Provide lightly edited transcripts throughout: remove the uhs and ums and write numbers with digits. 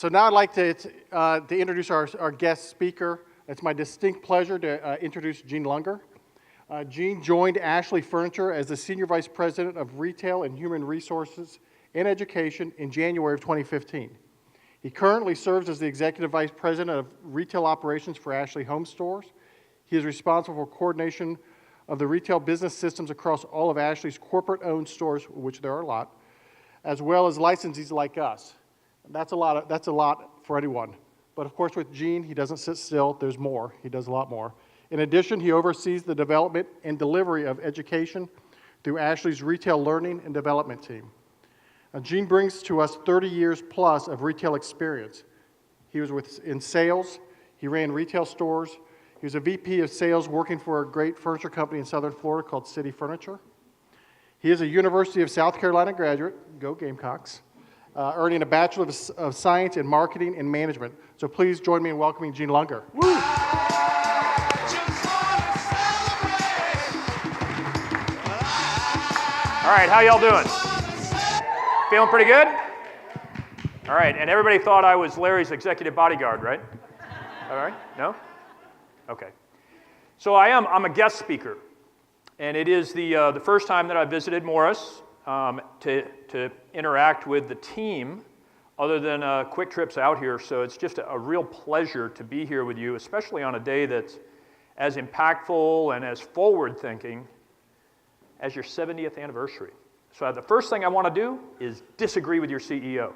So now I'd like to introduce our guest speaker. It's my distinct pleasure to introduce Gene Lunger. Gene joined Ashley Furniture as the Senior Vice President of Retail and Human Resources and Education in January of 2015. He currently serves as the Executive Vice President of Retail Operations for Ashley Home Stores. He is responsible for coordination of the retail business systems across all of Ashley's corporate-owned stores, which there are a lot, as well as licensees like us. That's a lot for anyone. But of course with Gene, he doesn't sit still. There's more. He does a lot more. In addition, he oversees the development and delivery of education through Ashley's Retail Learning and Development team. Gene brings to us 30 years plus of retail experience. He was in sales. He ran retail stores. He was a VP of sales working for a great furniture company in Southern Florida called City Furniture. He is a University of South Carolina graduate, go Gamecocks, earning a Bachelor of Science in Marketing and Management. So please join me in welcoming Gene Lunger. Woo! All right, how y'all doing? Feeling pretty good? All right, and everybody thought I was Larry's executive bodyguard, right? All right, no? Okay. So I'm a guest speaker, and it is the first time that I visited Morris to interact with the team other than quick trips out here, so it's just a real pleasure to be here with you, especially on a day that's as impactful and as forward-thinking as your 70th anniversary. So the first thing I want to do is disagree with your CEO.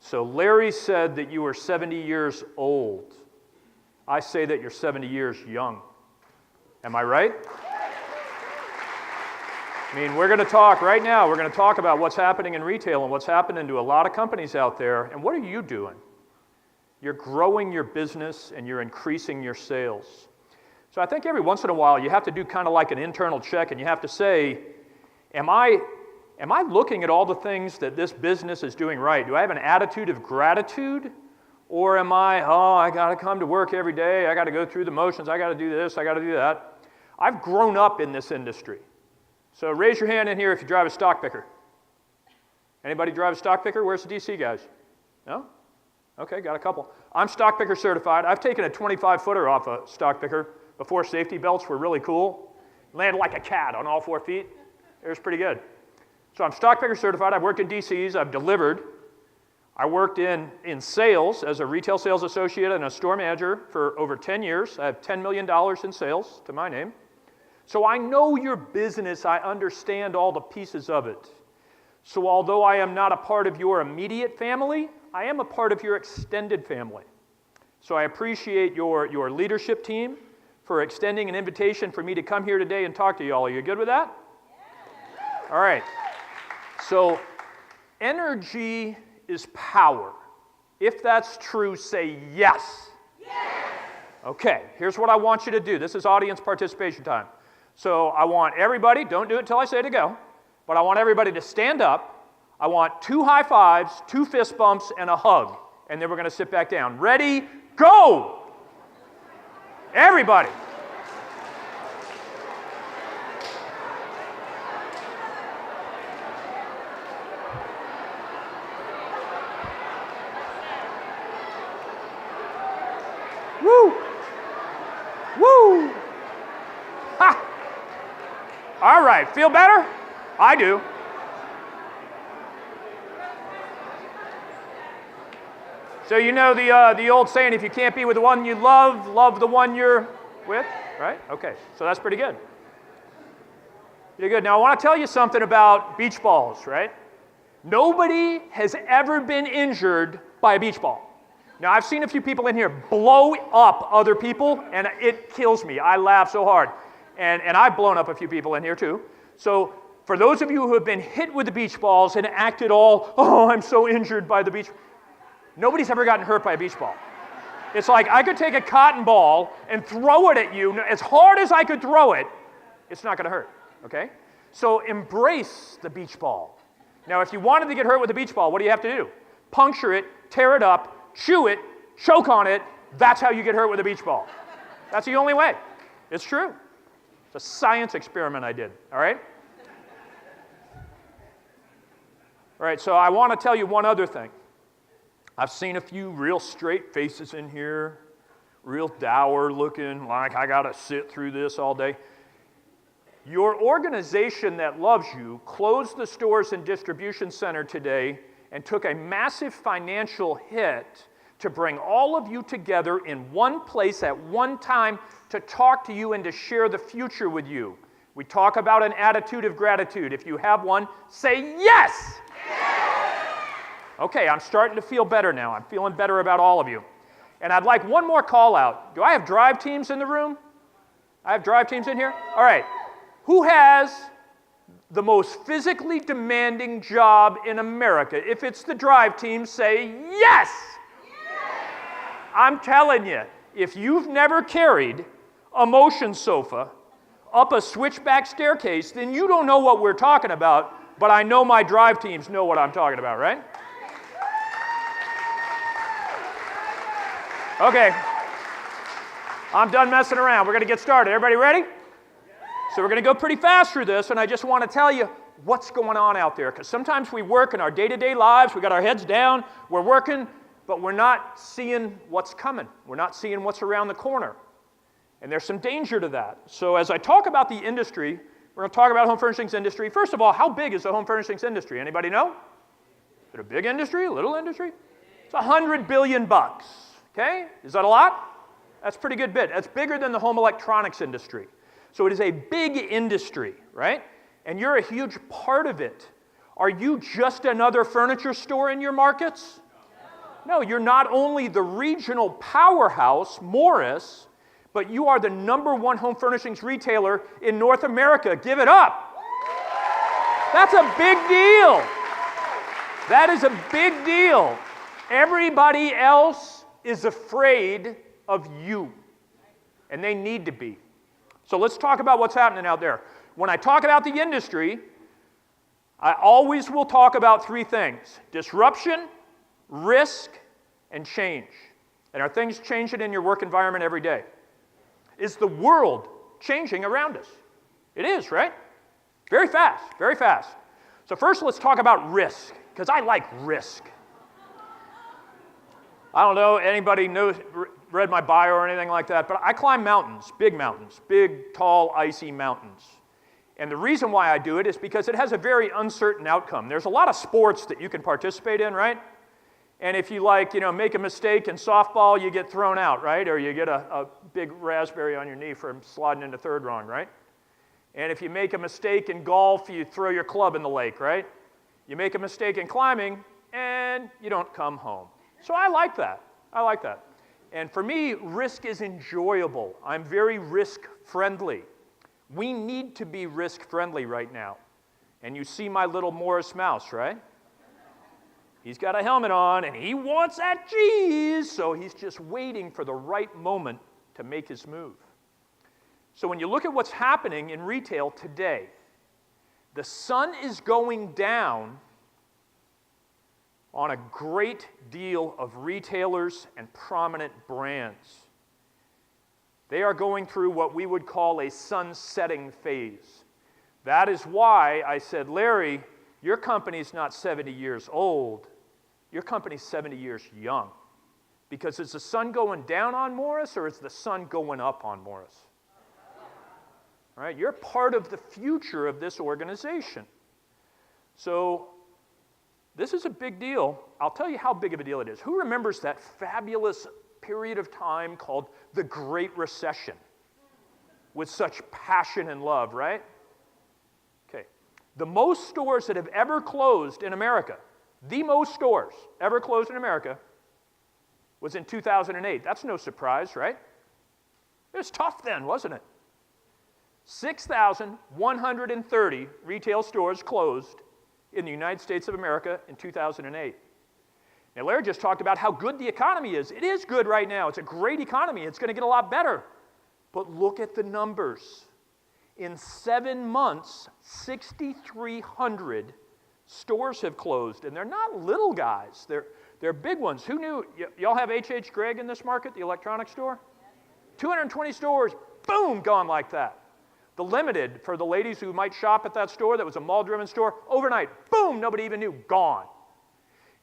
So Larry said that you were 70 years old. I say that you're 70 years young. Am I right? I mean, we're going to talk right now, we're going to talk about what's happening in retail and what's happening to a lot of companies out there. And what are you doing? You're growing your business and you're increasing your sales. So I think every once in a while you have to do kind of like an internal check and you have to say, am I looking at all the things that this business is doing right? Do I have an attitude of gratitude? Or am I got to come to work every day, I got to go through the motions, I got to do this, I got to do that. I've grown up in this industry. So raise your hand in here if you drive a stock picker. Anybody drive a stock picker? Where's the DC guys? No? Okay, got a couple. I'm stock picker certified. I've taken a 25-footer off a stock picker before safety belts were really cool. Landed like a cat on all 4 feet. It was pretty good. So I'm stock picker certified. I've worked in DCs. I've delivered. I worked in sales as a retail sales associate and a store manager for over 10 years. I have $10 million in sales to my name. So I know your business. I understand all the pieces of it. So although I am not a part of your immediate family, I am a part of your extended family. So I appreciate your leadership team for extending an invitation for me to come here today and talk to you all. Are you good with that? All right. So energy is power. If that's true, say yes. Yes. Okay, here's what I want you to do. This is audience participation time. So I want everybody, don't do it till I say to go, but I want everybody to stand up. I want 2 high fives, 2 fist bumps, and a hug. And then we're going to sit back down. Ready? Go! Everybody. Woo! Woo! Ha! All right, feel better? I do. So you know the old saying, if you can't be with the one you love, love the one you're with, right? Okay, so that's pretty good. Pretty good. Now I want to tell you something about beach balls, right? Nobody has ever been injured by a beach ball. Now, I've seen a few people in here blow up other people, and it kills me. I laugh so hard. And I've blown up a few people in here, too. So for those of you who have been hit with the beach balls and acted all, oh, I'm so injured by the beach, nobody's ever gotten hurt by a beach ball. It's like I could take a cotton ball and throw it at you. As hard as I could throw it, it's not going to hurt, okay? So embrace the beach ball. Now, if you wanted to get hurt with a beach ball, what do you have to do? Puncture it, tear it up, chew it, choke on it. That's how you get hurt with a beach ball. That's the only way. It's true. It's a science experiment I did, all right? All right, so I want to tell you one other thing. I've seen a few real straight faces in here, real dour looking, like I gotta sit through this all day. Your organization that loves you closed the stores and distribution center today and took a massive financial hit to bring all of you together in one place at one time to talk to you and to share the future with you. We talk about an attitude of gratitude. If you have one, say yes! Okay, I'm starting to feel better now. I'm feeling better about all of you. And I'd like one more call out. Do I have drive teams in the room? I have drive teams in here? All right. Who has the most physically demanding job in America? If it's the drive team, say yes! I'm telling you, if you've never carried a motion sofa up a switchback staircase, then you don't know what we're talking about, but I know my drive teams know what I'm talking about, right? Okay, I'm done messing around. We're going to get started. Everybody ready? So we're going to go pretty fast through this, and I just want to tell you what's going on out there, because sometimes we work in our day-to-day lives, we got our heads down, we're working, but we're not seeing what's coming. We're not seeing what's around the corner, and there's some danger to that. So as I talk about the industry, we're going to talk about home furnishings industry. First of all, how big is the home furnishings industry? Anybody know? Is it a big industry, a little industry? It's $100 billion. Okay? Is that a lot? That's a pretty good bit. That's bigger than the home electronics industry. So it is a big industry, right? And you're a huge part of it. Are you just another furniture store in your markets? No, you're not only the regional powerhouse, Morris, but you are the #1 home furnishings retailer in North America. Give it up. That's a big deal. That is a big deal. Everybody else is afraid of you, and they need to be. So let's talk about what's happening out there. When I talk about the industry, I always will talk about three things: disruption, risk, and change. And are things changing in your work environment every day? Is the world changing around us? It is, right? Very fast, very fast. So first let's talk about risk, because I like risk. I don't know, anybody read my bio or anything like that, but I climb mountains, big, tall, icy mountains. And the reason why I do it is because it has a very uncertain outcome. There's a lot of sports that you can participate in, right? And if you make a mistake in softball, you get thrown out, right? Or you get a big raspberry on your knee from sliding into third wrong, right? And if you make a mistake in golf, you throw your club in the lake, right? You make a mistake in climbing, and you don't come home. So I like that. I like that. And for me, risk is enjoyable. I'm very risk-friendly. We need to be risk-friendly right now. And you see my little Morris mouse, right? He's got a helmet on, and he wants that cheese, so he's just waiting for the right moment to make his move. So when you look at what's happening in retail today, the sun is going down on a great deal of retailers and prominent brands. They are going through what we would call a sunsetting phase. That is why I said, Larry, your company's not 70 years old. Your company's 70 years young. Because is the sun going down on Morris, or is the sun going up on Morris? All right, you're part of the future of this organization. So this is a big deal. I'll tell you how big of a deal it is. Who remembers that fabulous period of time called the Great Recession with such passion and love, right? Okay. The most stores that have ever closed in America, the most stores ever closed in America, was in 2008. That's no surprise, right? It was tough then, wasn't it? 6,130 retail stores closed in the United States of America in 2008. Now, Larry just talked about how good the economy is. It is good right now. It's a great economy. It's going to get a lot better. But look at the numbers. In 7 months, 6,300 stores have closed, and they're not little guys. They're big ones. Who knew? Y'all have H.H. Gregg in this market, the electronics store? 220 stores, boom, gone like that. The Limited, for the ladies who might shop at that store, that was a mall-driven store, overnight, boom, nobody even knew, gone.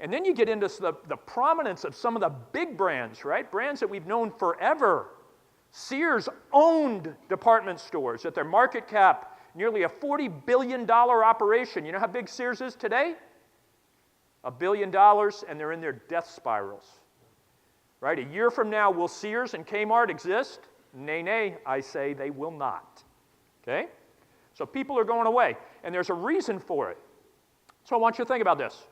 And then you get into the prominence of some of the big brands, right? Brands that we've known forever. Sears owned department stores at their market cap, nearly a $40 billion operation. You know how big Sears is today? $1 billion, and they're in their death spirals. Right? A year from now, will Sears and Kmart exist? Nay, nay, I say they will not. Okay? So people are going away, and there's a reason for it. So I want you to think about this.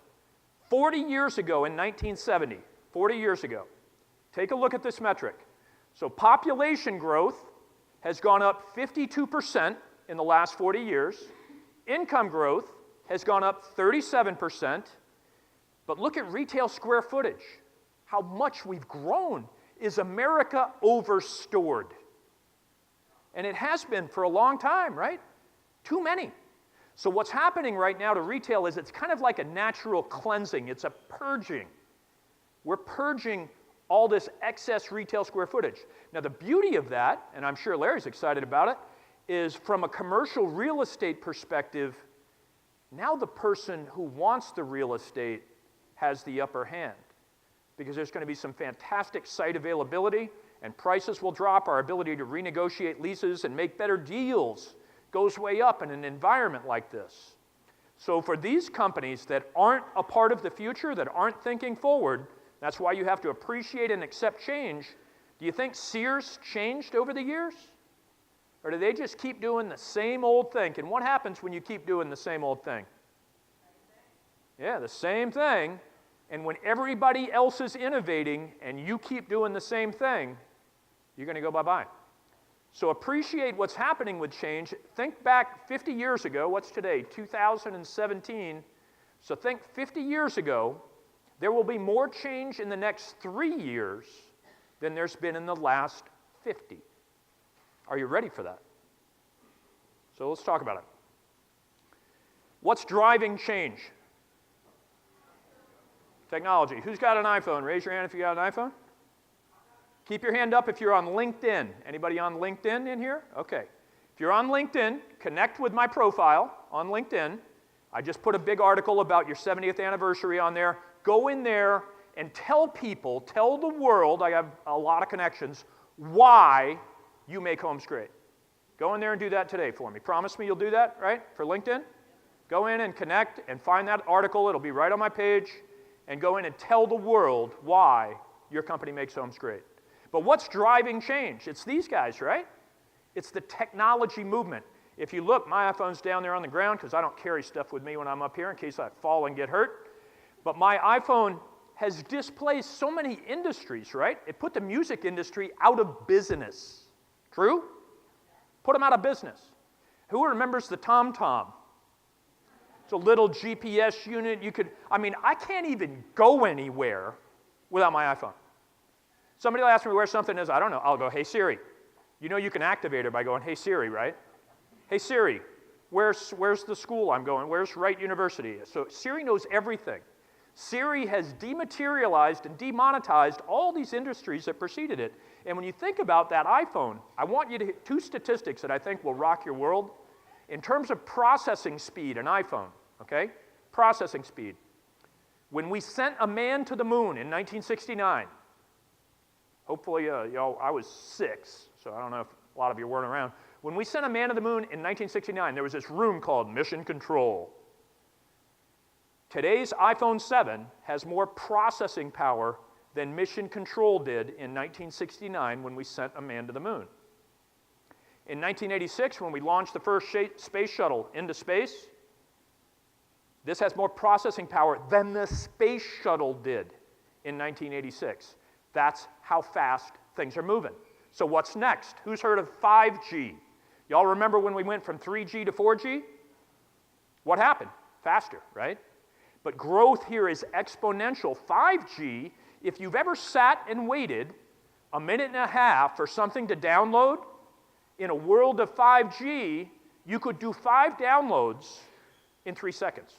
40 years ago in 1970, 40 years ago, take a look at this metric. So population growth has gone up 52% in the last 40 years. Income growth has gone up 37%. But look at retail square footage. How much we've grown. Is America overstored? And it has been for a long time, right? Too many. So what's happening right now to retail is it's kind of like a natural cleansing. It's a purging. We're purging all this excess retail square footage. Now the beauty of that, and I'm sure Larry's excited about it, is from a commercial real estate perspective, now the person who wants the real estate has the upper hand, because there's going to be some fantastic site availability and prices will drop. Our ability to renegotiate leases and make better deals goes way up in an environment like this. So for these companies that aren't a part of the future, that aren't thinking forward, that's why you have to appreciate and accept change. Do you think Sears changed over the years? Or do they just keep doing the same old thing? And what happens when you keep doing the same old thing? Yeah, the same thing. And when everybody else is innovating and you keep doing the same thing, you're going to go bye-bye. So appreciate what's happening with change. Think back 50 years ago. What's today? 2017. So think 50 years ago, there will be more change in the next 3 years than there's been in the last 50. Are you ready for that? So let's talk about it. What's driving change? Technology. Who's got an iPhone? Raise your hand if you got an iPhone. Keep your hand up if you're on LinkedIn. Anybody on LinkedIn in here? Okay. If you're on LinkedIn, connect with my profile on LinkedIn. I just put a big article about your 70th anniversary on there. Go in there and tell people, tell the world, I have a lot of connections, why you make homes great. Go in there and do that today for me. Promise me you'll do that, right, for LinkedIn? Go in and connect and find that article. It'll be right on my page. And go in and tell the world why your company makes homes great. But what's driving change? It's these guys, right? It's the technology movement. If you look, my iPhone's down there on the ground because I don't carry stuff with me when I'm up here in case I fall and get hurt. But my iPhone has displaced so many industries, right? It put the music industry out of business. True? Put them out of business. Who remembers the TomTom? It's a little GPS unit. I can't even go anywhere without my iPhone. Somebody will ask me where something is. I don't know. I'll go, hey, Siri. You know you can activate her by going, hey, Siri, right? Hey, Siri, where's the school I'm going? Where's Wright University? So Siri knows everything. Siri has dematerialized and demonetized all these industries that preceded it. And when you think about that iPhone, I want you to hit 2 statistics that I think will rock your world. In terms of processing speed, an iPhone, okay? Processing speed. When we sent a man to the moon in 1969, hopefully, I was 6, so I don't know if a lot of you weren't around. When we sent a man to the moon in 1969, there was this room called Mission Control. Today's iPhone 7 has more processing power than Mission Control did in 1969 when we sent a man to the moon. In 1986, when we launched the first space shuttle into space, this has more processing power than the space shuttle did in 1986. That's how fast things are moving. So what's next? Who's heard of 5G? Y'all remember when we went from 3G to 4G? What happened? Faster, right? But growth here is exponential. 5G, if you've ever sat and waited a minute and a half for something to download, in a world of 5G, you could do 5 downloads in 3 seconds.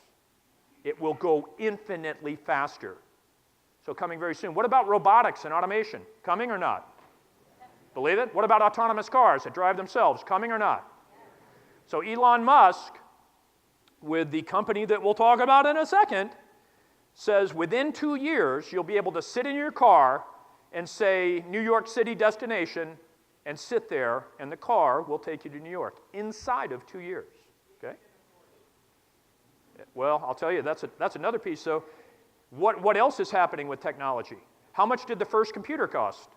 It will go infinitely faster. So coming very soon. What about robotics and automation? Coming or not? Believe it? What about autonomous cars that drive themselves? Coming or not? So Elon Musk, with the company that we'll talk about in a second, says within 2 years, you'll be able to sit in your car and say New York City destination and sit there, and the car will take you to New York inside of 2 years, okay? Well, I'll tell you, that's another piece. So what else is happening with technology? How much did the first computer cost?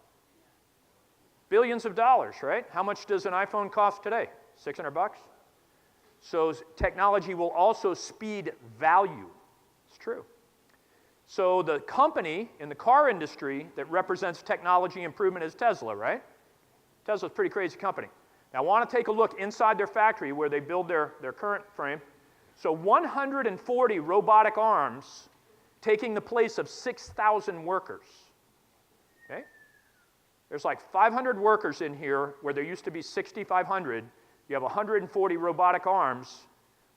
Billions of dollars, right? How much does an iPhone cost today? $600? So technology will also speed value. It's true. So the company in the car industry that represents technology improvement is Tesla, right? Tesla's a pretty crazy company. Now, I want to take a look inside their factory where they build their current frame. So 140 robotic arms taking the place of 6,000 workers. Okay? There's like 500 workers in here where there used to be 6,500. You have 140 robotic arms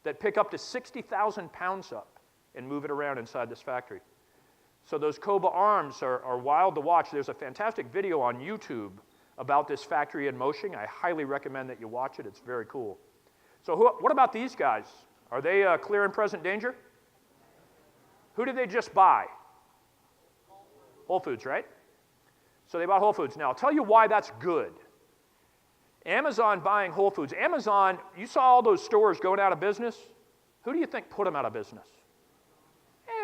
that pick up to 60,000 pounds up and move it around inside this factory. So those Cobra arms are wild to watch. There's a fantastic video on YouTube about this factory in motion. I highly recommend that you watch it. It's very cool. So what about these guys? Are they clear and present danger? Who did they just buy? Whole Foods, right? So they bought Whole Foods. Now, I'll tell you why that's good. Amazon buying Whole Foods. Amazon, you saw all those stores going out of business. Who do you think put them out of business?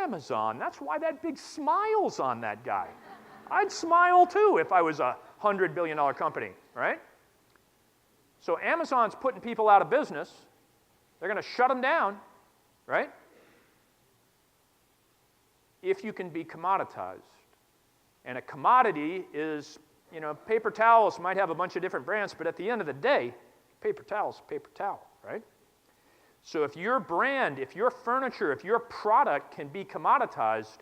Amazon. That's why that big smile's on that guy. I'd smile too if I was a $100 billion company, right? So Amazon's putting people out of business. They're going to shut them down, right? If you can be commoditized. And a commodity is, you know, paper towels might have a bunch of different brands, but at the end of the day, paper towel's paper towel, right? So if your brand, if your furniture, if your product can be commoditized,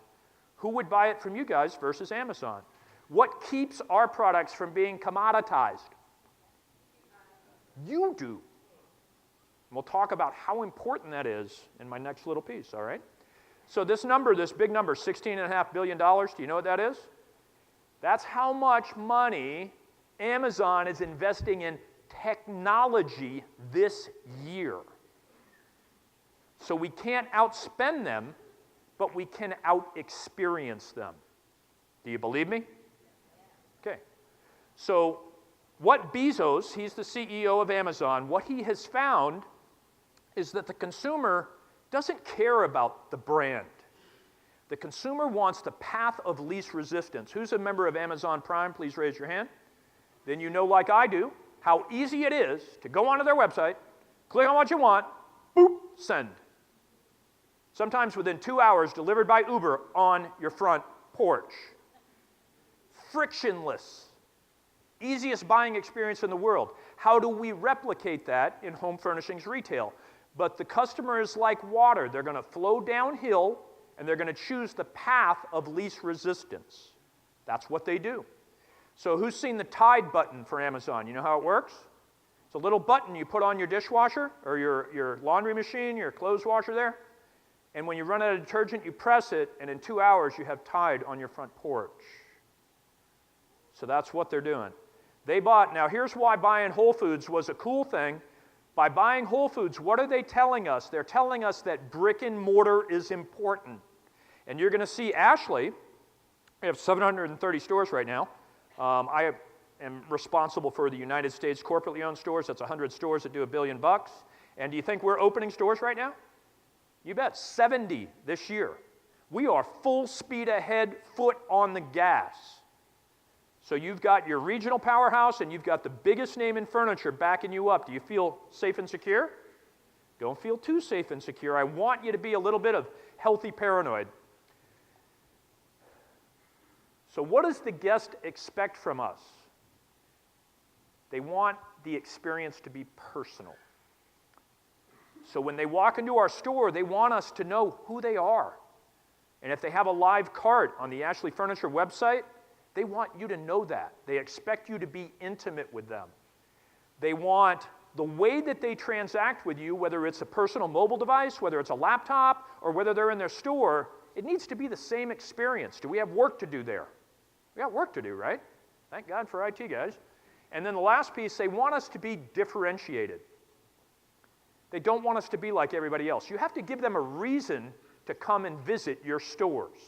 who would buy it from you guys versus Amazon? What keeps our products from being commoditized? You do. And we'll talk about how important that is in my next little piece, all right? So this number, this big number, $16.5 billion, do you know what that is? That's how much money Amazon is investing in technology this year. So we can't outspend them, but we can out-experience them. Do you believe me? Okay. So what Bezos, he's the CEO of Amazon, what he has found is that the consumer doesn't care about the brand. The consumer wants the path of least resistance. Who's a member of Amazon Prime? Please raise your hand. Then you know, like I do, how easy it is to go onto their website, click on what you want, boop, send. Sometimes within 2 hours, delivered by Uber on your front porch. Frictionless. Easiest buying experience in the world. How do we replicate that in home furnishings retail? But the customer is like water. They're going to flow downhill, and they're going to choose the path of least resistance. That's what they do. So who's seen the Tide button for Amazon? You know how it works? It's a little button you put on your dishwasher or your laundry machine, your clothes washer there. And when you run out of detergent, you press it, and in 2 hours, you have Tide on your front porch. So that's what they're doing. They bought, now here's why buying Whole Foods was a cool thing. By buying Whole Foods, what are they telling us? They're telling us that brick and mortar is important. And you're going to see Ashley, we have 730 stores right now. I am responsible for the United States corporately owned stores. That's 100 stores that do $1 billion. And do you think we're opening stores right now? You bet, 70 this year. We are full speed ahead, foot on the gas. So you've got your regional powerhouse and you've got the biggest name in furniture backing you up. Do you feel safe and secure? Don't feel too safe and secure. I want you to be a little bit of healthy paranoid. So what does the guest expect from us? They want the experience to be personal. So when they walk into our store, they want us to know who they are. And if they have a live cart on the Ashley Furniture website, they want you to know that. They expect you to be intimate with them. They want the way that they transact with you, whether it's a personal mobile device, whether it's a laptop, or whether they're in their store, it needs to be the same experience. Do we have work to do there? We got work to do, right? Thank God for IT guys. And then the last piece, they want us to be differentiated. They don't want us to be like everybody else. You have to give them a reason to come and visit your stores.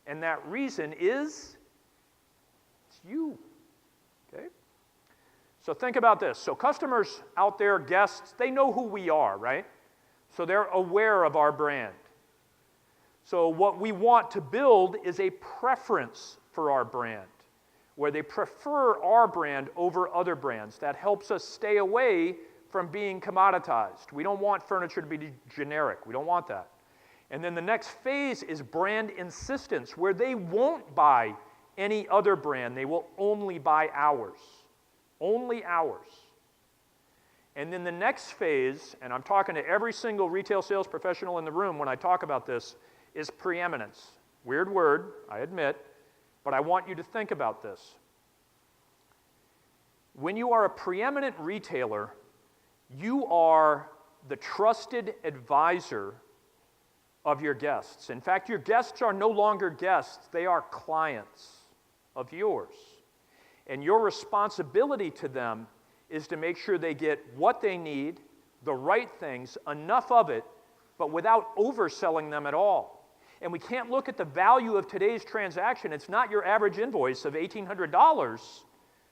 And that reason is it's you. Okay? So think about this. So customers out there, guests, they know who we are, right? So they're aware of our brand. So what we want to build is a preference for our brand, where they prefer our brand over other brands. That helps us stay away from being commoditized. We don't want furniture to be generic. We don't want that. And then the next phase is brand insistence, where they won't buy any other brand. They will only buy ours. Only ours. And then the next phase, and I'm talking to every single retail sales professional in the room when I talk about this, is preeminence. Weird word, I admit, but I want you to think about this. When you are a preeminent retailer, you are the trusted advisor of your guests. In fact, your guests are no longer guests, they are clients of yours. And your responsibility to them is to make sure they get what they need, the right things, enough of it, but without overselling them at all. And we can't look at the value of today's transaction. It's not your average invoice of $1,800.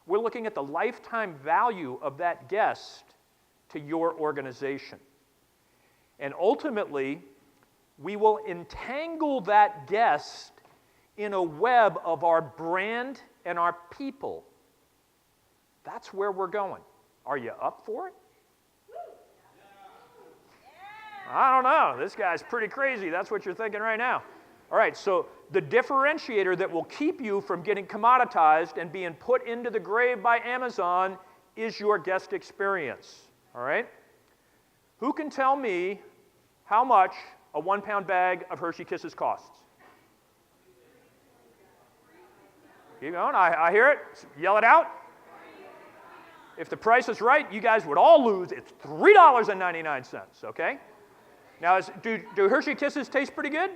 We're looking at the lifetime value of that guest to your organization. And ultimately, we will entangle that guest in a web of our brand and our people. That's where we're going. Are you up for it? I don't know. This guy's pretty crazy. That's what you're thinking right now. All right, so the differentiator that will keep you from getting commoditized and being put into the grave by Amazon is your guest experience. All right? Who can tell me how much a 1-pound bag of Hershey Kisses costs? Keep going. I hear it. Yell it out. If the price is right, you guys would all lose. It's $3.99, okay? Now, do Hershey Kisses taste pretty good?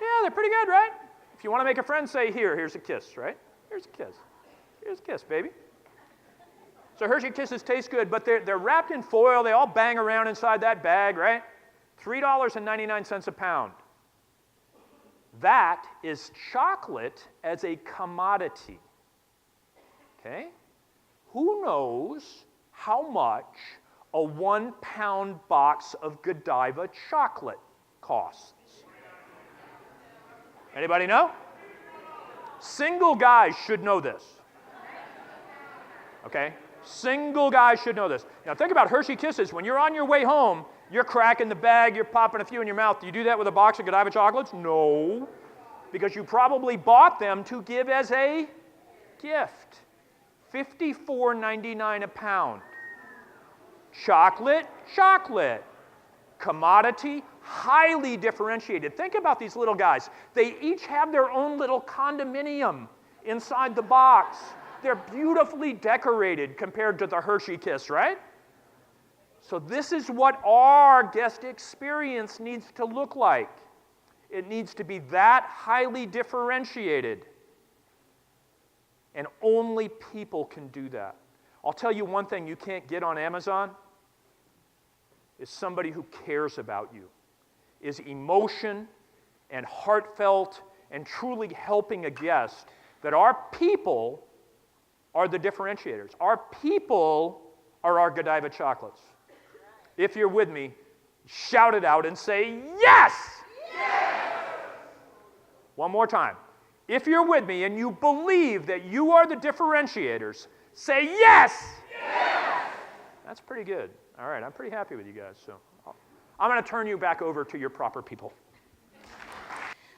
Yeah, they're pretty good, right? If you want to make a friend, say, here's a kiss, right? Here's a kiss. Here's a kiss, baby. So Hershey Kisses taste good, but they're wrapped in foil. They all bang around inside that bag, right? $3.99 a pound. That is chocolate as a commodity, okay? Who knows how much a 1-pound box of Godiva chocolate costs? Anybody know? Single guys should know this. Okay? Single guys should know this. Now think about Hershey Kisses. When you're on your way home, you're cracking the bag, you're popping a few in your mouth. Do you do that with a box of Godiva chocolates? No. Because you probably bought them to give as a gift. $54.99 a pound. Chocolate, chocolate. Commodity, highly differentiated. Think about these little guys. They each have their own little condominium inside the box. They're beautifully decorated compared to the Hershey Kiss, right? So this is what our guest experience needs to look like. It needs to be that highly differentiated. And only people can do that. I'll tell you one thing you can't get on Amazon is somebody who cares about you, is emotion and heartfelt and truly helping a guest, that our people are the differentiators. Our people are our Godiva chocolates. If you're with me, shout it out and say, yes! Yes! One more time. If you're with me and you believe that you are the differentiators, say yes! Yes! That's pretty good. All right, I'm pretty happy with you guys. So I'm going to turn you back over to your proper people.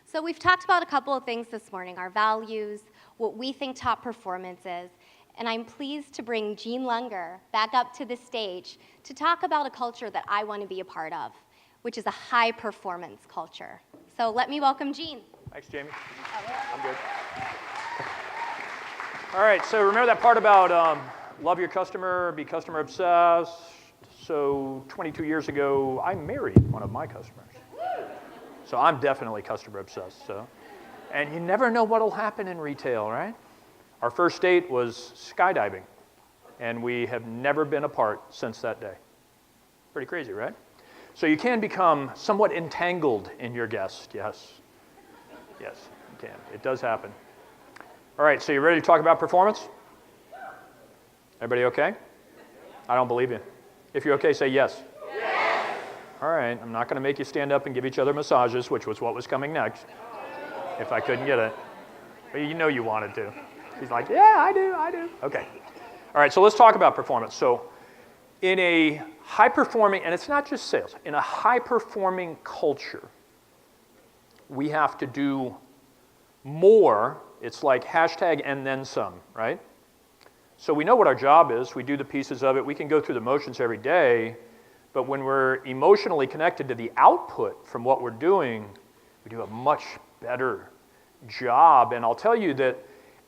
So we've talked about a couple of things this morning, our values, what we think top performance is, and I'm pleased to bring Gene Lunger back up to the stage to talk about a culture that I want to be a part of, which is a high-performance culture. So let me welcome Gene. Thanks, Jamie. I'm good. All right, so remember that part about love your customer, be customer obsessed. So 22 years ago, I married one of my customers. So I'm definitely customer obsessed. And you never know what'll happen in retail, right? Our first date was skydiving, and we have never been apart since that day. Pretty crazy, right? So you can become somewhat entangled in your guest, yes. Yes, you can. It does happen. All right, so you ready to talk about performance? Everybody okay? I don't believe you. If you're okay, say yes. Yes! All right, I'm not going to make you stand up and give each other massages, which was what was coming next, if I couldn't get it. But you know you wanted to. He's like, yeah, I do. Okay. All right, so let's talk about performance. So in a high-performing, and it's not just sales, in a high-performing culture, we have to do more. It's like hashtag and then some, right? So we know what our job is. We do the pieces of it. We can go through the motions every day. But when we're emotionally connected to the output from what we're doing, we do a much better job. And I'll tell you that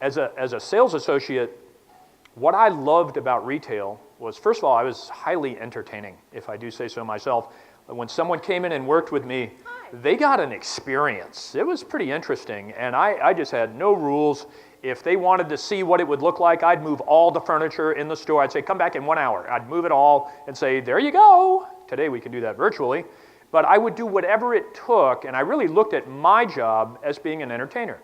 as a sales associate, what I loved about retail was, first of all, I was highly entertaining, if I do say so myself. When someone came in and worked with me, they got an experience. It was pretty interesting, and I just had no rules. If they wanted to see what it would look like, I'd move all the furniture in the store. I'd say, come back in 1 hour. I'd move it all and say, there you go. Today we can do that virtually. But I would do whatever it took, and I really looked at my job as being an entertainer.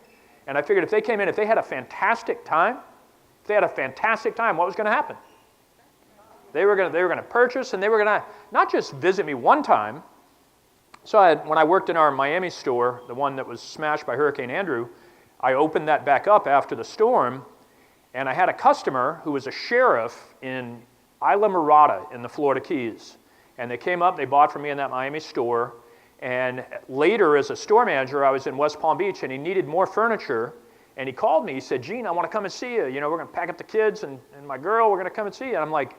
And I figured if they came in, if they had a fantastic time, what was going to happen? They were going to purchase, and they were going to not just visit me one time. So when I worked in our Miami store, the one that was smashed by Hurricane Andrew, I opened that back up after the storm, and I had a customer who was a sheriff in Isla Mirada in the Florida Keys. And they came up, they bought from me in that Miami store, and later as a store manager, I was in West Palm Beach, and he needed more furniture, and he called me. He said, Gene, I want to come and see you. You know, we're going to pack up the kids and my girl, we're going to come and see you. And I'm like,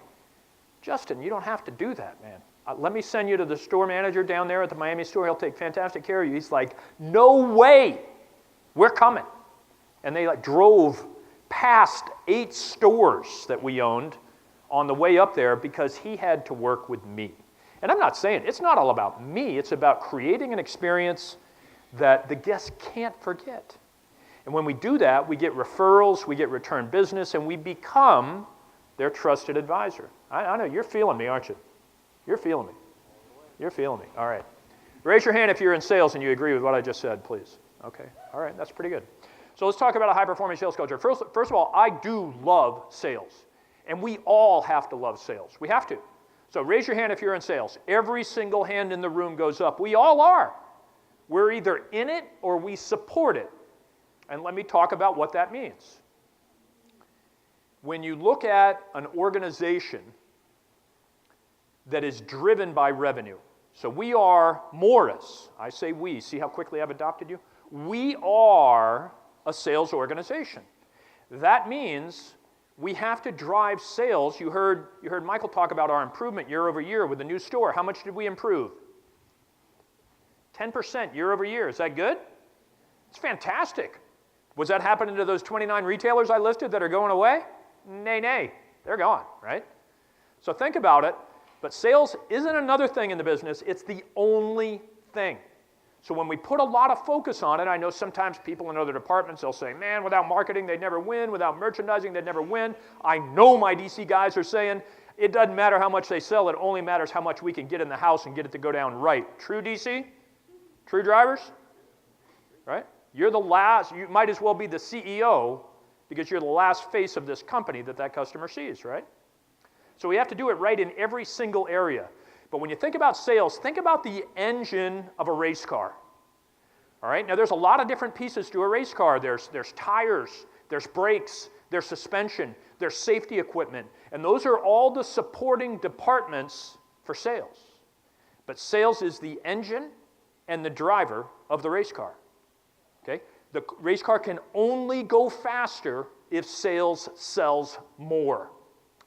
Justin, you don't have to do that, man. Let me send you to the store manager down there at the Miami store. He'll take fantastic care of you. He's like, no way. We're coming. And they drove past 8 stores that we owned on the way up there because he had to work with me. And I'm not saying, it's not all about me. It's about creating an experience that the guests can't forget. And when we do that, we get referrals, we get return business, and we become their trusted advisor. I know, you're feeling me, aren't you? You're feeling me. You're feeling me. All right. Raise your hand if you're in sales and you agree with what I just said, please. Okay. All right. That's pretty good. So let's talk about a high-performing sales culture. First of all, I do love sales. And we all have to love sales. We have to. So raise your hand if you're in sales. Every single hand in the room goes up. We all are. We're either in it or we support it. And let me talk about what that means. When you look at an organization that is driven by revenue, so we are Morris. I say we. See how quickly I've adopted you? We are a sales organization. That means we have to drive sales. You heard Michael talk about our improvement year over year with the new store. How much did we improve? 10% year over year. Is that good? It's fantastic. Was that happening to those 29 retailers I listed that are going away? Nay. They're gone, right? So think about it. But sales isn't another thing in the business. It's the only thing. So when we put a lot of focus on it, I know sometimes people in other departments, they'll say, man, without marketing, they'd never win. Without merchandising, they'd never win. I know my DC guys are saying, it doesn't matter how much they sell. It only matters how much we can get in the house and get it to go down right. True, DC? True, drivers? Right? You're the last. You might as well be the CEO because you're the last face of this company that customer sees, right? So we have to do it right in every single area. But when you think about sales, think about the engine of a race car. All right? Now, there's a lot of different pieces to a race car. There's tires, there's brakes, there's suspension, there's safety equipment. And those are all the supporting departments for sales. But sales is the engine and the driver of the race car. Okay? The race car can only go faster if sales sells more.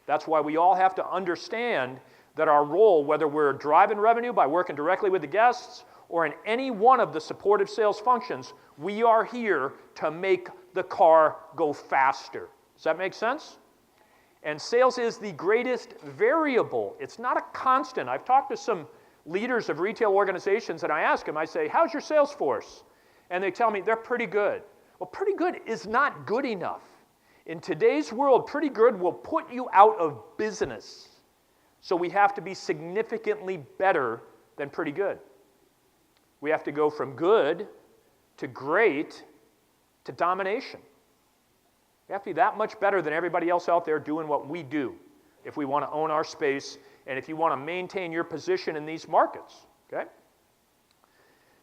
That's why we all have to understand that our role, whether we're driving revenue by working directly with the guests or in any one of the supportive sales functions, we are here to make the car go faster. Does that make sense? And sales is the greatest variable. It's not a constant. I've talked to some leaders of retail organizations and I ask them, I say, how's your sales force? And they tell me they're pretty good. Well, pretty good is not good enough. In today's world, pretty good will put you out of business. So we have to be significantly better than pretty good. We have to go from good to great to domination. We have to be that much better than everybody else out there doing what we do if we want to own our space and if you want to maintain your position in these markets, okay?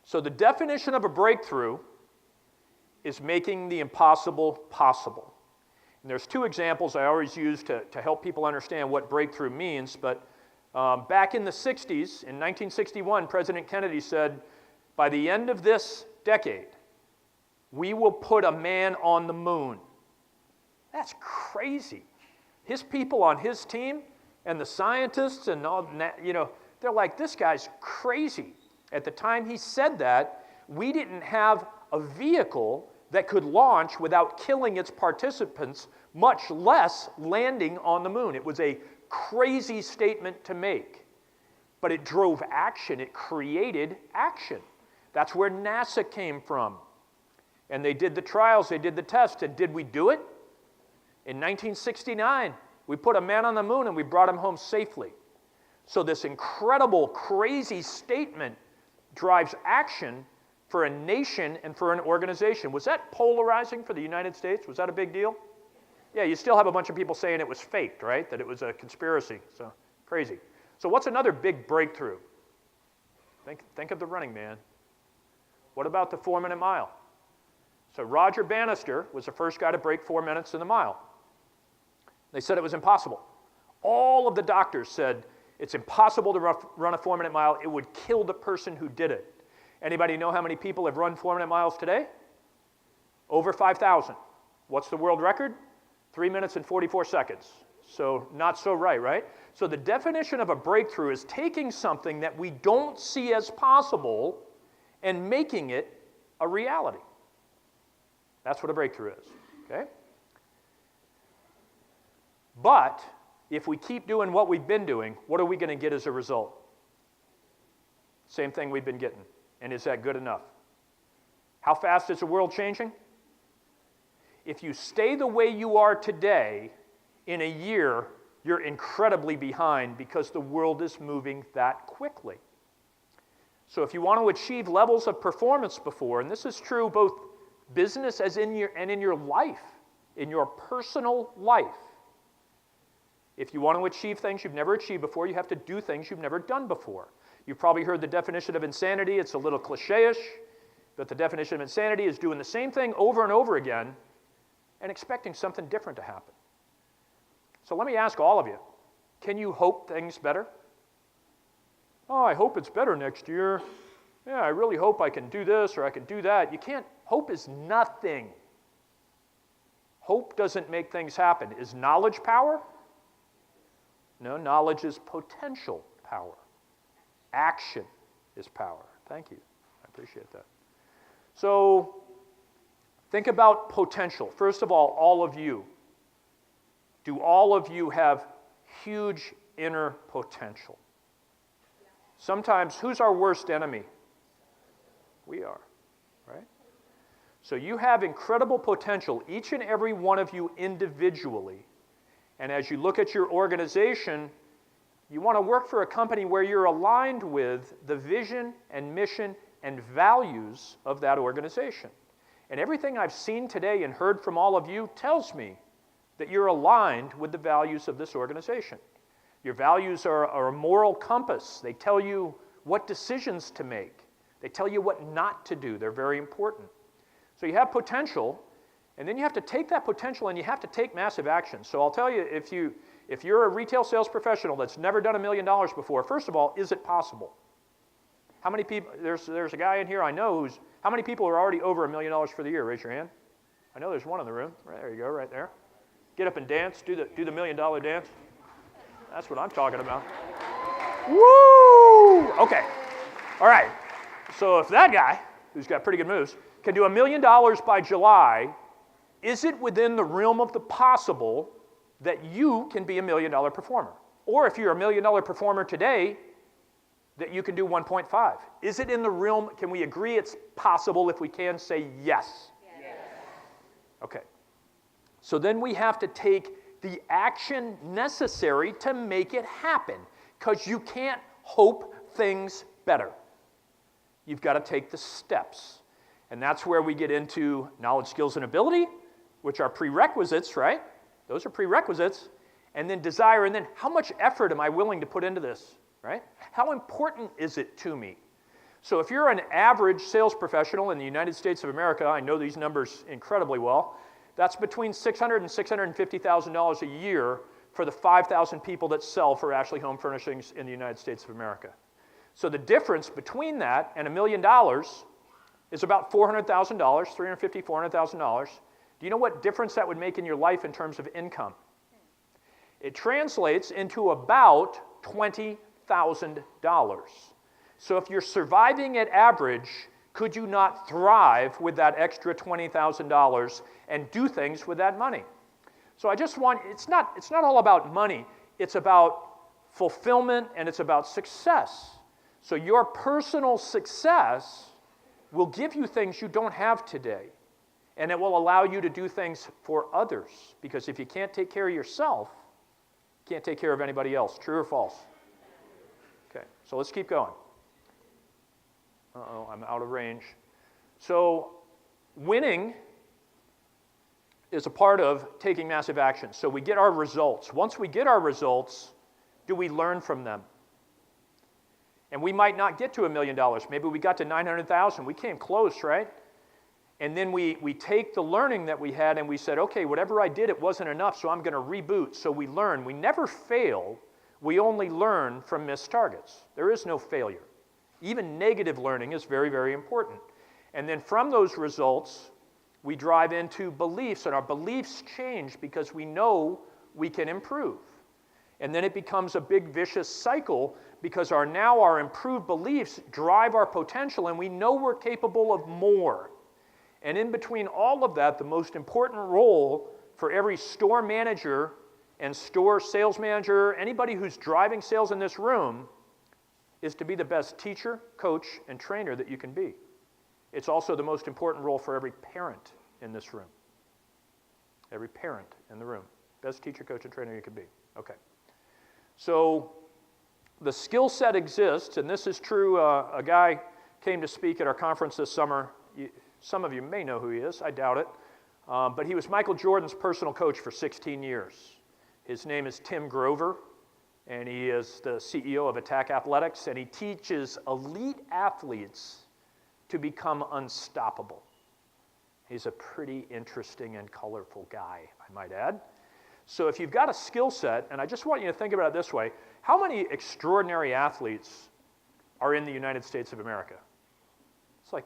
So the definition of a breakthrough is making the impossible possible. And there's two examples I always use to help people understand what breakthrough means, but back in the 60s, in 1961, President Kennedy said, by the end of this decade, we will put a man on the moon. That's crazy. His people on his team and the scientists and all, they're like, this guy's crazy. At the time he said that, we didn't have a vehicle that could launch without killing its participants, much less landing on the moon. It was a crazy statement to make, but it drove action. It created action. That's where NASA came from. And they did the trials, they did the tests, and did we do it? In 1969, we put a man on the moon and we brought him home safely. So this incredible, crazy statement drives action for a nation and for an organization. Was that polarizing for the United States? Was that a big deal? Yeah, you still have a bunch of people saying it was faked, right? That it was a conspiracy. So crazy. So what's another big breakthrough? Think of the Running Man. What about the 4-minute mile? So Roger Bannister was the first guy to break 4 minutes in the mile. They said it was impossible. All of the doctors said it's impossible to run a 4-minute mile. It would kill the person who did it. Anybody know how many people have run 4-minute miles today? Over 5,000. What's the world record? 3 minutes and 44 seconds. So not so right? So the definition of a breakthrough is taking something that we don't see as possible and making it a reality. That's what a breakthrough is, okay? But if we keep doing what we've been doing, what are we going to get as a result? Same thing we've been getting. And is that good enough? How fast is the world changing? If you stay the way you are today, in a year, you're incredibly behind because the world is moving that quickly. So if you want to achieve levels of performance before, and this is true both business as in your life, in your personal life. If you want to achieve things you've never achieved before, you have to do things you've never done before. You've probably heard the definition of insanity. It's a little cliche-ish, but the definition of insanity is doing the same thing over and over again and expecting something different to happen. So let me ask all of you, can you hope things better? Oh, I hope it's better next year. Yeah, I really hope I can do this or I can do that. You can't. Hope is nothing. Hope doesn't make things happen. Is knowledge power? No, knowledge is potential power. Action is power. Thank you. I appreciate that. So think about potential. First of all of you. Do all of you have huge inner potential? Sometimes, who's our worst enemy? We are, right? So you have incredible potential, each and every one of you individually. And as you look at your organization, you want to work for a company where you're aligned with the vision and mission and values of that organization. And everything I've seen today and heard from all of you tells me that you're aligned with the values of this organization. Your values are a moral compass. They tell you what decisions to make. They tell you what not to do. They're very important. So you have potential, and then you have to take that potential and you have to take massive action. So I'll tell you, if you're a retail sales professional that's never done $1 million before, first of all, is it possible? How many people, there's a guy in here I know how many people are already over $1 million for the year? Raise your hand. I know there's one in the room. Right, there you go, right there. Get up and dance, do the $1 million dance. That's what I'm talking about. Woo! Okay, all right. So if that guy, who's got pretty good moves, can do $1 million by July, is it within the realm of the possible that you can be $1 million performer? Or if you're a $1 million performer today, that you can do 1.5. Is it in the realm, can we agree it's possible if we can say yes? Yes. Okay. So then we have to take the action necessary to make it happen, because you can't hope things better. You've got to take the steps. And that's where we get into knowledge, skills, and ability, which are prerequisites, right? Those are prerequisites. And then desire, and then how much effort am I willing to put into this, right? How important is it to me? So if you're an average sales professional in the United States of America, I know these numbers incredibly well, that's between $600,000 and $650,000 a year for the 5,000 people that sell for Ashley Home Furnishings in the United States of America. So the difference between that and $1 million is about $400,000, $350,000, $400,000. Do you know what difference that would make in your life in terms of income? It translates into about $20,000. So if you're surviving at average, could you not thrive with that extra $20,000 and do things with that money? So I just want, it's not all about money. It's about fulfillment and it's about success. So your personal success will give you things you don't have today. And it will allow you to do things for others. Because if you can't take care of yourself, you can't take care of anybody else. True or false? Okay, so let's keep going. Uh-oh, I'm out of range. So winning is a part of taking massive action. So we get our results. Once we get our results, do we learn from them? And we might not get to $1 million. Maybe we got to 900,000. We came close, right? And then we take the learning that we had and we said, okay, whatever I did, it wasn't enough, so I'm going to reboot. So we learn. We never fail. We only learn from missed targets. There is no failure. Even negative learning is very, very important. And then from those results, we drive into beliefs, and our beliefs change because we know we can improve. And then it becomes a big vicious cycle because now our improved beliefs drive our potential, and we know we're capable of more. And in between all of that, the most important role for every store manager and store sales manager, anybody who's driving sales in this room, is to be the best teacher, coach, and trainer that you can be. It's also the most important role for every parent in this room. Every parent in the room. Best teacher, coach, and trainer you can be. Okay. So the skill set exists, and this is true. A guy came to speak at our conference this summer. Some of you may know who he is. I doubt it. But he was Michael Jordan's personal coach for 16 years. His name is Tim Grover, and he is the CEO of Attack Athletics, and he teaches elite athletes to become unstoppable. He's a pretty interesting and colorful guy, I might add. So if you've got a skill set, and I just want you to think about it this way, how many extraordinary athletes are in the United States of America? It's like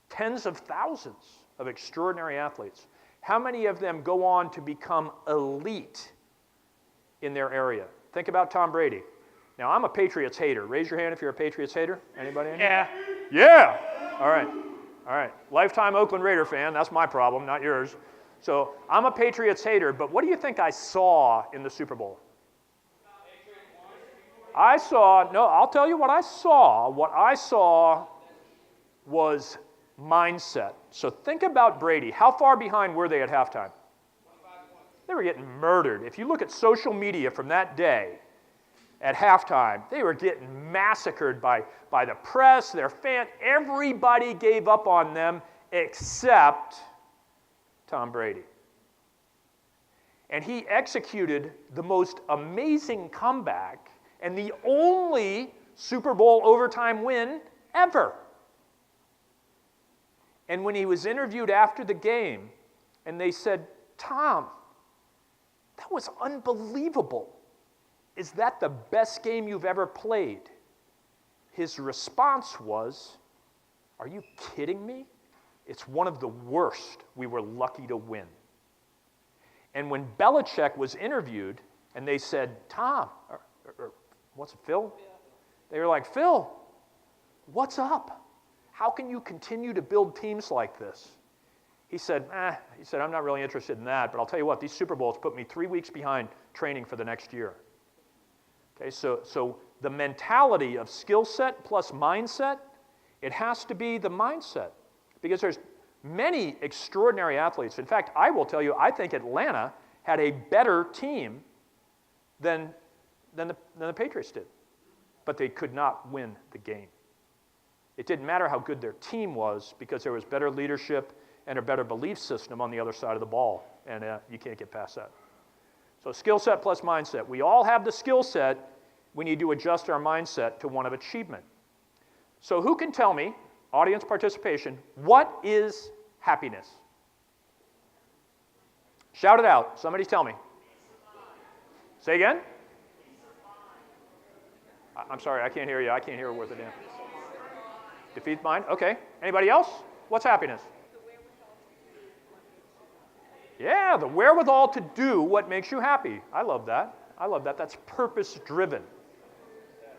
tens of thousands of extraordinary athletes. How many of them go on to become elite in their area? Think about Tom Brady. Now, I'm a Patriots hater. Raise your hand if you're a Patriots hater. Anybody in here? Yeah. All right. All right. Lifetime Oakland Raider fan. That's my problem, not yours. So I'm a Patriots hater, but what do you think I saw in the Super Bowl? I'll tell you what I saw. What I saw was mindset. So think about Brady. How far behind were they at halftime? They were getting murdered. If you look at social media from that day, at halftime, they were getting massacred by the press, their fans. Everybody gave up on them except Tom Brady. And he executed the most amazing comeback and the only Super Bowl overtime win ever. And when he was interviewed after the game, and they said, Tom, that was unbelievable. Is that the best game you've ever played? His response was, are you kidding me? It's one of the worst. We were lucky to win. And when Belichick was interviewed, and they said, Tom, what's it, Phil? They were like, Phil, what's up? How can you continue to build teams like this? He said, I'm not really interested in that, but I'll tell you what, these Super Bowls put me 3 weeks behind training for the next year. Okay, so the mentality of skill set plus mindset, it has to be the mindset. Because there's many extraordinary athletes. In fact, I will tell you, I think Atlanta had a better team than the Patriots did. but they could not win the game. It didn't matter how good their team was because there was better leadership and a better belief system on the other side of the ball, and you can't get past that. So skill set plus mindset. We all have the skill set. We need to adjust our mindset to one of achievement. So who can tell me, audience participation, what is happiness? Shout it out. Somebody tell me. Say again? I'm sorry, I can't hear you. I can't hear a word of damn. Defeat mind? Okay. Anybody else? What's happiness? Yeah, the wherewithal to do what makes you happy. I love that. I love that. That's purpose-driven.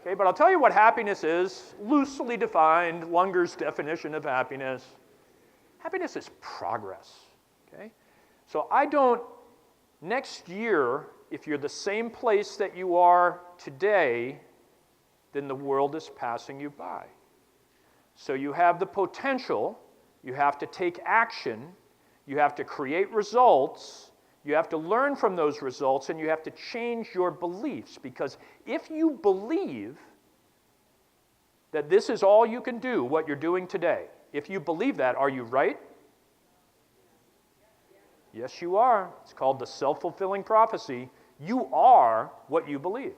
Okay, but I'll tell you what happiness is, loosely defined, Lunger's definition of happiness. Happiness is progress. Okay? So next year, if you're the same place that you are today, then the world is passing you by. So you have the potential, you have to take action, you have to create results, you have to learn from those results, and you have to change your beliefs. Because if you believe that this is all you can do, what you're doing today, if you believe that, are you right? Yes, you are. It's called the self-fulfilling prophecy. You are what you believe.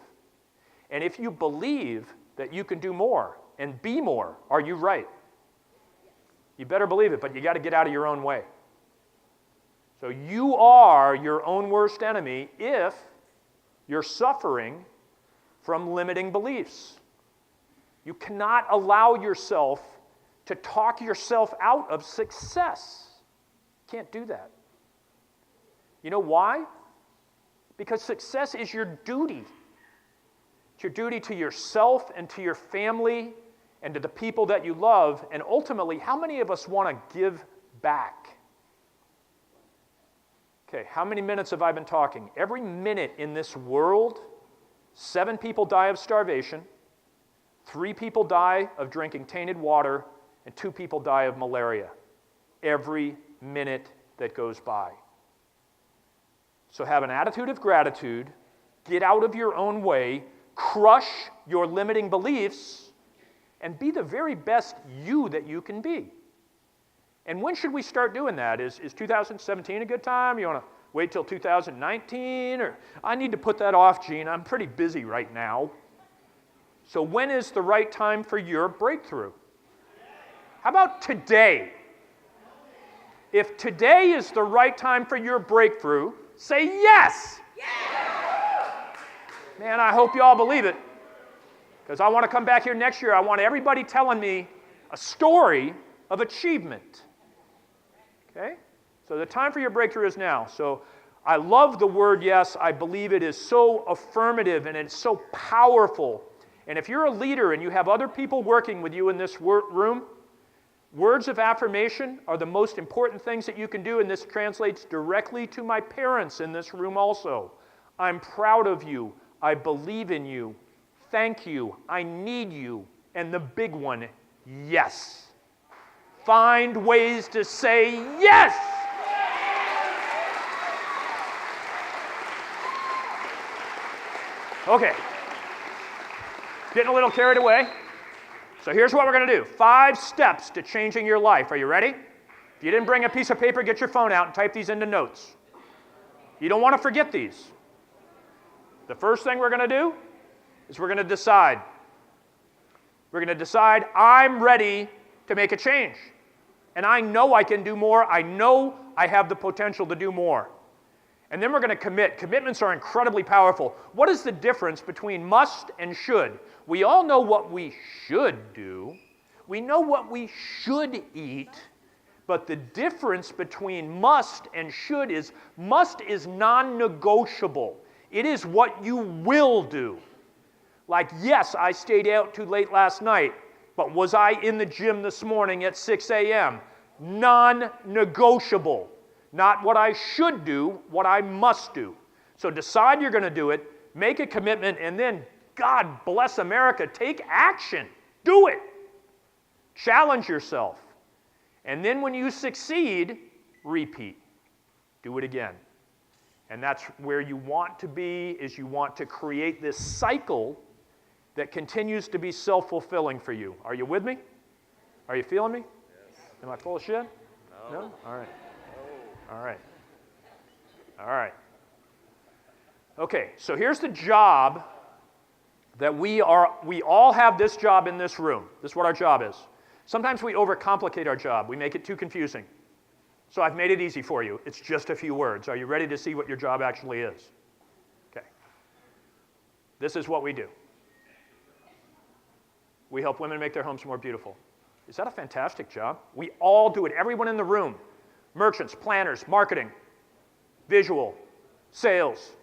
And if you believe that you can do more and be more, are you right? You better believe it, but you got to get out of your own way. So you are your own worst enemy if you're suffering from limiting beliefs. You cannot allow yourself to talk yourself out of success. You can't do that. You know why? Because success is your duty. It's your duty to yourself and to your family and to the people that you love. And ultimately, how many of us want to give back? Okay, how many minutes have I been talking? Every minute in this world, 7 people die of starvation, 3 people die of drinking tainted water, and 2 people die of malaria. Every minute that goes by. So have an attitude of gratitude, get out of your own way, crush your limiting beliefs, and be the very best you that you can be. And when should we start doing that? Is 2017 a good time? You want to wait till 2019? Or I need to put that off, Gene. I'm pretty busy right now. So when is the right time for your breakthrough? How about today? If today is the right time for your breakthrough, say yes. Yes. Man, I hope you all believe it. Because I want to come back here next year. I want everybody telling me a story of achievement. Okay? So the time for your breakthrough is now. So I love the word yes. I believe it is so affirmative and it's so powerful. And if you're a leader and you have other people working with you in this room, words of affirmation are the most important things that you can do, and this translates directly to my parents in this room also. I'm proud of you. I believe in you. Thank you. I need you. And the big one, yes. Find ways to say yes. Okay. Getting a little carried away. So here's what we're going to do. 5 steps to changing your life. Are you ready? If you didn't bring a piece of paper, get your phone out and type these into notes. You don't want to forget these. The first thing we're going to do is we're going to decide. We're going to decide, I'm ready to make a change. And I know I can do more. I know I have the potential to do more. And then we're going to commit. Commitments are incredibly powerful. What is the difference between must and should? We all know what we should do. We know what we should eat. But the difference between must and should is must is non-negotiable. It is what you will do. Like, yes, I stayed out too late last night, but was I in the gym this morning at 6 a.m.? Non-negotiable. Not what I should do, what I must do. So decide you're going to do it, make a commitment, and then, God bless America, take action. Do it. Challenge yourself. And then when you succeed, repeat. Do it again. And that's where you want to be, is you want to create this cycle that continues to be self-fulfilling for you. Are you with me? Are you feeling me? Yes. Am I full of shit? No? All right. No. All right. All right. Okay, so here's the job that we all have this job in this room. This is what our job is. Sometimes we overcomplicate our job. We make it too confusing. So I've made it easy for you. It's just a few words. Are you ready to see what your job actually is? Okay. This is what we do. We help women make their homes more beautiful. Is that a fantastic job? We all do it. Everyone in the room. Merchants, planners, marketing, visual, sales,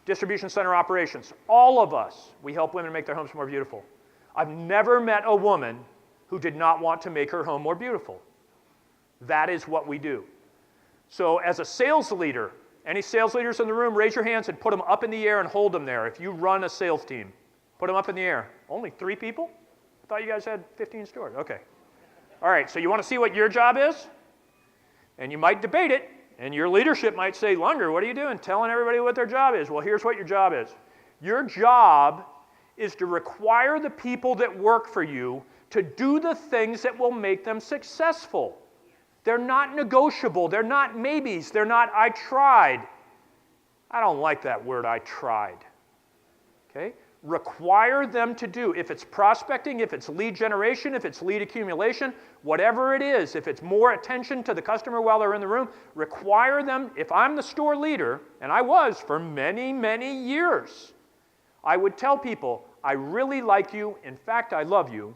distribution center operations. All of us, we help women make their homes more beautiful. I've never met a woman who did not want to make her home more beautiful. That is what we do. So as a sales leader, any sales leaders in the room, raise your hands and put them up in the air and hold them there. If you run a sales team, put them up in the air. Only 3 people? I thought you guys had 15 stores. Okay. All right, so you want to see what your job is? And you might debate it, and your leadership might say, Lunger, what are you doing? Telling everybody what their job is. Well, here's what your job is. Your job is to require the people that work for you to do the things that will make them successful. They're not negotiable. They're not maybes. They're not, I tried. I don't like that word, I tried. Okay? Require them to do. If it's prospecting, if it's lead generation, if it's lead accumulation, whatever it is, if it's more attention to the customer while they're in the room, require them. If I'm the store leader, and I was for many, many years, I would tell people, I really like you. In fact, I love you.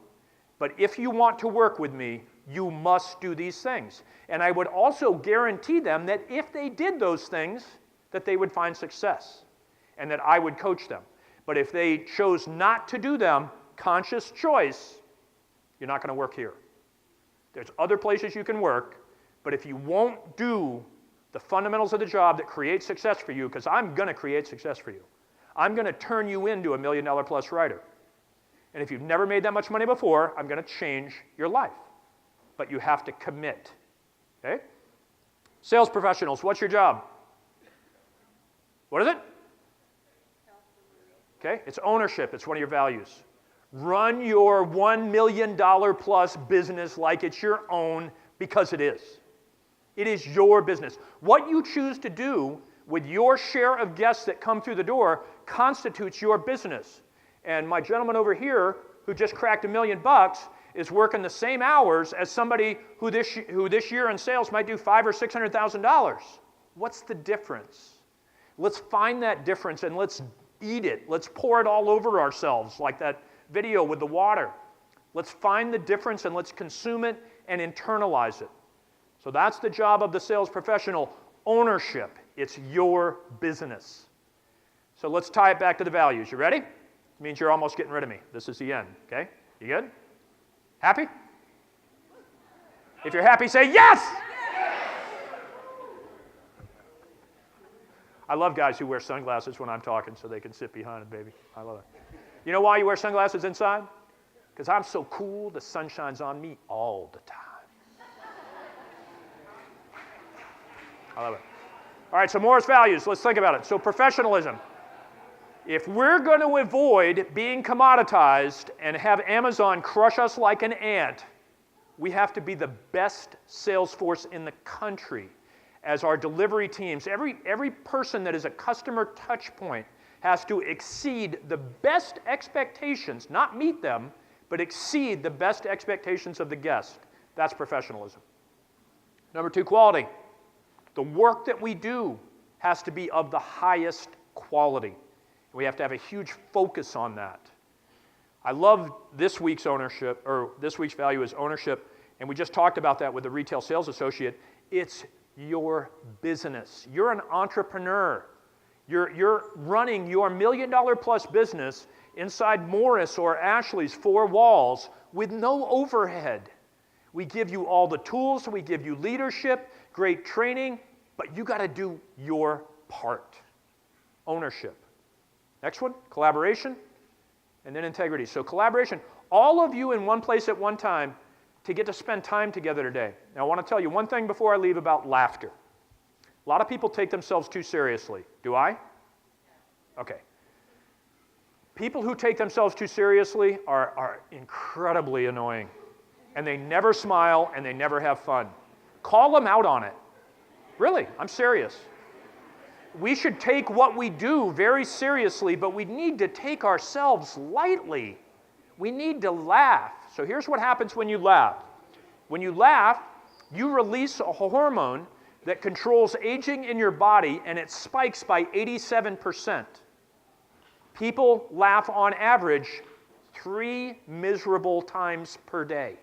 But if you want to work with me, you must do these things. And I would also guarantee them that if they did those things, that they would find success and that I would coach them. But if they chose not to do them, conscious choice, you're not going to work here. There's other places you can work, but if you won't do the fundamentals of the job that create success for you, because I'm going to create success for you. I'm going to turn you into $1 million plus writer. And if you've never made that much money before, I'm going to change your life. But you have to commit. Okay? Sales professionals, what's your job? What is it? Okay? It's ownership. It's one of your values. Run your $1 million plus business like it's your own, because it is. It is your business. What you choose to do with your share of guests that come through the door constitutes your business. And my gentleman over here, who just cracked $1 million, is working the same hours as somebody who this year in sales might do $500,000 or $600,000. What's the difference? Let's find that difference and let's eat it. Let's pour it all over ourselves like that video with the water. Let's find the difference and let's consume it and internalize it. So that's the job of the sales professional. Ownership. It's your business. So let's tie it back to the values. You ready? It means you're almost getting rid of me. This is the end, okay? You good? Happy? If you're happy, say yes! I love guys who wear sunglasses when I'm talking so they can sit behind them, baby. I love it. You know why you wear sunglasses inside? Because I'm so cool, the sun shines on me all the time. I love it. All right, so Morris values. Let's think about it. So professionalism. If we're going to avoid being commoditized and have Amazon crush us like an ant, we have to be the best sales force in the country. As our delivery teams, every person that is a customer touch point has to exceed the best expectations, not meet them, but exceed the best expectations of the guest. That's professionalism. Number 2, quality. The work that we do has to be of the highest quality. We have to have a huge focus on that. I love this week's ownership, or this week's value is ownership, and we just talked about that with the retail sales associate. It's your business. You're an entrepreneur. You're running your $1 million plus business inside Morris or Ashley's 4 walls with no overhead. We give you all the tools, we give you leadership, great training, but you got to do your part. Ownership. Next one, collaboration, and then integrity. So collaboration, all of you in one place at one time to get to spend time together today. Now I want to tell you one thing before I leave about laughter. A lot of people take themselves too seriously. Do I? Okay. People who take themselves too seriously are incredibly annoying. And they never smile and they never have fun. Call them out on it. Really, I'm serious. We should take what we do very seriously, but we need to take ourselves lightly. We need to laugh. So here's what happens when you laugh. When you laugh, you release a hormone that controls aging in your body, and it spikes by 87%. People laugh on average 3 miserable times per day.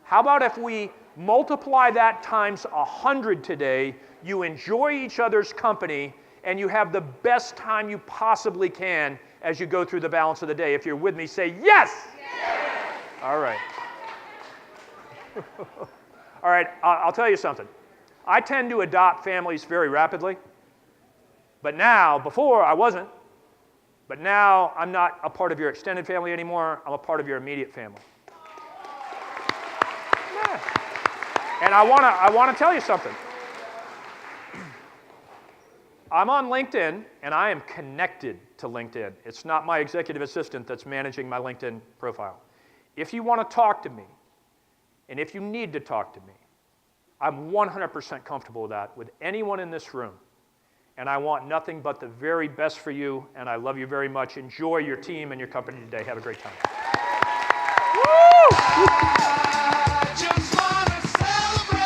How about if we multiply that times 100 today, you enjoy each other's company, and you have the best time you possibly can as you go through the balance of the day. If you're with me, say yes! Yes! All right. All right, I'll tell you something. I tend to adopt families very rapidly, but now, before I wasn't, but now I'm not a part of your extended family anymore, I'm a part of your immediate family. Yeah. And I want to tell you something. I'm on LinkedIn, and I am connected to LinkedIn. It's not my executive assistant that's managing my LinkedIn profile. If you want to talk to me, and if you need to talk to me, I'm 100% comfortable with that, with anyone in this room. And I want nothing but the very best for you, and I love you very much. Enjoy your team and your company today. Have a great time. Woo!